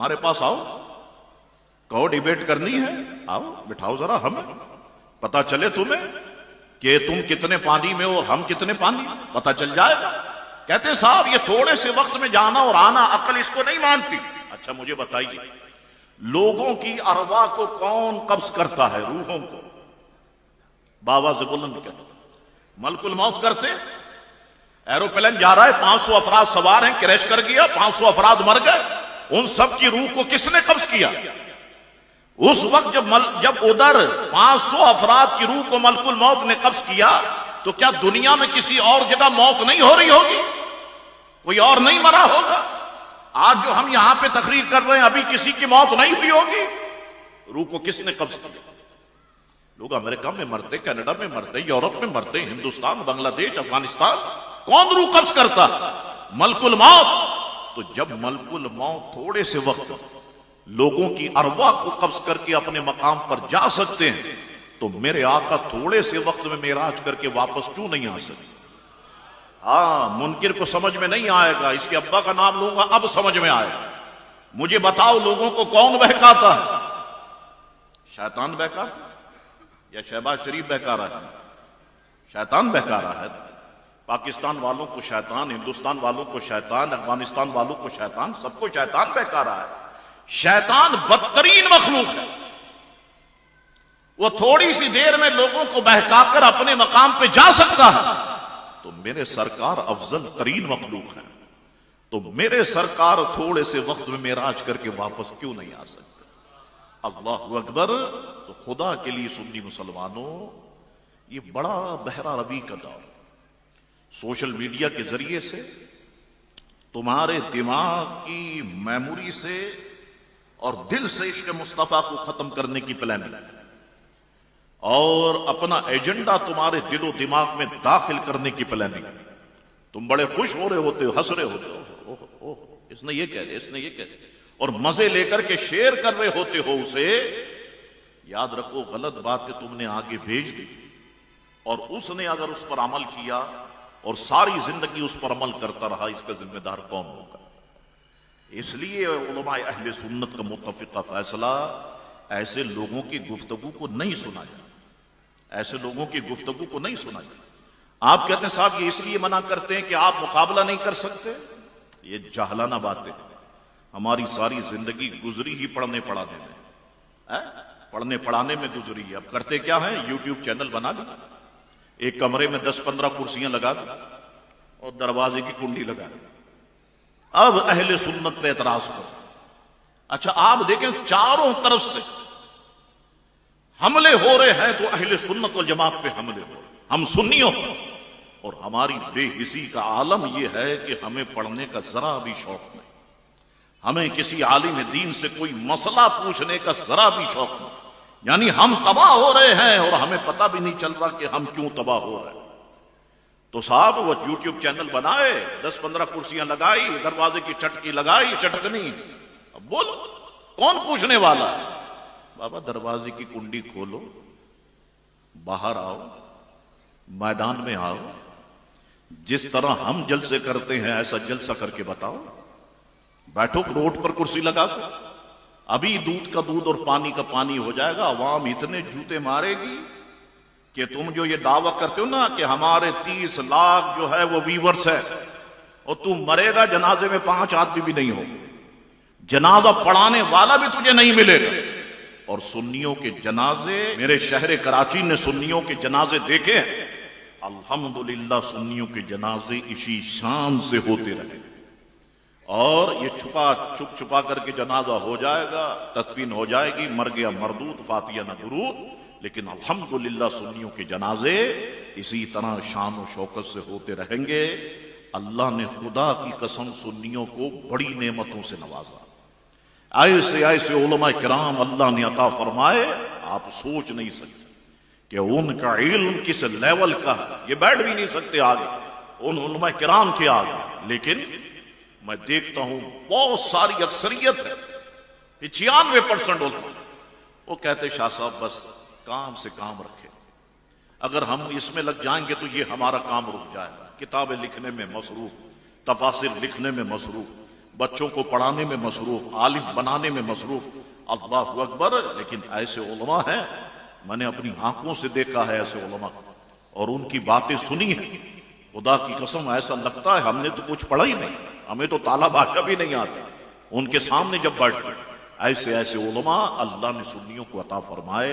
हमारे पास आओ, कहो डिबेट करनी है, आओ बिठाओ जरा, हमें पता चले तुम्हें कि तुम कितने पानी में हो और हम कितने पानी, पता चल जाएगा। कहते साहब ये थोड़े से वक्त में जाना और आना अकल इसको नहीं मानती। अच्छा मुझे बताइए, लोगों की अरवा को कौन कब्ज करता है? रूहों को बाबा से बुलंद कर मलकुल मौत करते। एरोप्लेन जा रहा है, 500 अफराद सवार हैं, क्रैश कर गया, 500 अफराद मर गए। उन सब की रूह को किसने कब्ज किया? उस वक्त जब उधर 500 अफराद की रूह को मलकुल मौत ने कब्ज किया, तो क्या दुनिया में किसी और जगह मौत नहीं हो रही होगी? कोई और नहीं मरा होगा? आज जो हम यहां पे तकरीर कर रहे हैं, अभी किसी की मौत नहीं हुई होगी? रूह को किसने कब्ज किया? लोग अमेरिका में मरते, कनाडा में मरते, यूरोप में मरते, हिंदुस्तान, बांग्लादेश, अफगानिस्तान, कौन रूह कब्ज करता? मलकुल मौत। तो जब मलकुल मौत थोड़े से वक्त लोगों की अरवा को कब्ज करके अपने मकाम पर जा सकते हैं, तो मेरे आका थोड़े से वक्त में मेराज करके वापस क्यों नहीं आ सकते? हाँ, मुनकिर को समझ में नहीं आएगा, इसके अब्बा का नाम लूंगा अब समझ में आएगा। मुझे बताओ, लोगों को कौन बहकाता है? शैतान बहकाता या शहबाज शरीफ बहका रहा है? शैतान बहका रहा है। पाकिस्तान वालों को शैतान, हिंदुस्तान वालों को शैतान, अफगानिस्तान वालों को शैतान, सबको शैतान बहका रहा है। शैतान बदतरीन मखलूक है। वो थोड़ी सी देर में लोगों को बहकाकर अपने मकाम पे जा सकता है। तो मेरे सरकार अफजल तरीन मखलूक है, तो मेरे सरकार थोड़े से वक्त में मेराज करके वापस क्यों नहीं आ सकते? अल्लाहु अकबर। तो खुदा के लिए सुन्नी मुसलमानों, ये बड़ा बहरा रवी का दौर, सोशल मीडिया के जरिए से तुम्हारे दिमाग की मेमोरी से और दिल से इश्क मुस्तफा को खत्म करने की प्लानिंग और अपना एजेंडा तुम्हारे दिलो दिमाग में दाखिल करने की प्लानिंग। तुम बड़े खुश हो रहे होते हो, हंस रहे होते हो, ओह ओह इसने ये कह दिया, इसने ये कह दिया, और मजे लेकर के शेयर कर रहे होते हो उसे। याद रखो, गलत बातें तुमने आगे भेज दी और उसने अगर उस पर अमल किया और सारी जिंदगी उस पर अमल करता रहा, इसका जिम्मेदार कौन होगा? इसलिए उलमाए अहले सुन्नत का मुत्तफिका फैसला, ऐसे लोगों की गुफ्तगू को नहीं सुना जाए, ऐसे लोगों की गुफ्तगू को नहीं सुना जाए। आप कहते हैं साहब ये इसलिए मना करते हैं कि आप मुकाबला नहीं कर सकते। ये जाहलाना बातें। हमारी सारी जिंदगी गुजरी ही पढ़ने पढ़ाने में, पढ़ने पढ़ाने में गुजरी है। अब करते क्या है, यूट्यूब चैनल बना ली, एक कमरे में 10-15 कुर्सियां लगा दी और दरवाजे की कुंडी लगा दी। अब अहले सुन्नत पे एतराज करो। अच्छा आप देखें, चारों तरफ से हमले हो रहे हैं, तो अहले सुन्नत वल जमात पे हमले हो रहे। हम सुन्नियों और हमारी बेहिसी का आलम यह है कि हमें पढ़ने का जरा भी शौक नहीं, हमें किसी आलिम दीन से कोई मसला पूछने का जरा भी शौक नहीं। यानी हम तबाह हो रहे हैं और हमें पता भी नहीं चल रहा कि हम क्यों तबाह हो रहे हैं। तो साहब वो यूट्यूब चैनल बनाए, 10-15 कुर्सियां लगाई, दरवाजे की चटकी लगाई, चटकनी। अब बोलो कौन पूछने वाला है? बाबा दरवाजे की कुंडी खोलो, बाहर आओ, मैदान में आओ, जिस तरह हम जलसे करते हैं ऐसा जलसा करके बताओ। बैठो रोड पर कुर्सी लगा कर, अभी दूध का दूध और पानी का पानी हो जाएगा। अवाम इतने जूते मारेगी कि तुम जो ये दावा करते हो ना कि हमारे 30 लाख जो है वो व्यूअर्स है, और तू मरेगा जनाजे में 5 आदमी भी नहीं हो, जनाजा पढ़ाने वाला भी तुझे नहीं मिलेगा। और सुन्नियों के जनाजे, मेरे शहर कराची ने सुन्नियों के जनाजे देखे हैं, अल्हम्दुलिल्लाह सुन्नियों के जनाजे इसी शान से होते रहे। और ये चुप छुपा करके जनाजा हो जाएगा, तदफीन हो जाएगी, मर गया मरदूद, फातिया न दुरूद। लेकिन अल्हम्दुलिल्लाह सुन्नियों के जनाजे इसी तरह शान और शौकत से होते रहेंगे। अल्लाह ने खुदा की कसम सुन्नियों को बड़ी नेमतों से नवाजा। ऐसे ऐसे उलमा किराम अल्लाह ने अता फरमाए, आप सोच नहीं सकते कि उनका इल्म किस लेवल का है। ये बैठ भी नहीं सकते आगे उन उलमा किराम के आगे। लेकिन मैं देखता हूं बहुत सारी अक्सरियत है, 95% उलमा, वो कहते शाह साहब बस काम से काम रखे, अगर हम इसमें लग जाएंगे तो ये हमारा काम रुक जाएगा। किताबें लिखने में मसरूफ, तफासिर लिखने में मसरूफ, बच्चों को पढ़ाने में मसरूफ, आलिम बनाने में मसरूफ, अल्लाह अकबर। लेकिन ऐसे उलमा हैं, मैंने अपनी आंखों से देखा है ऐसे उलमा और उनकी बातें सुनी है। खुदा की कसम ऐसा लगता है हमने तो कुछ पढ़ा ही नहीं, हमें तो ताला भाषा भी नहीं आती। उनके सामने जब बैठते ऐसे ऐसे उलमा अल्लाह ने सुन्नियों को अता फरमाए।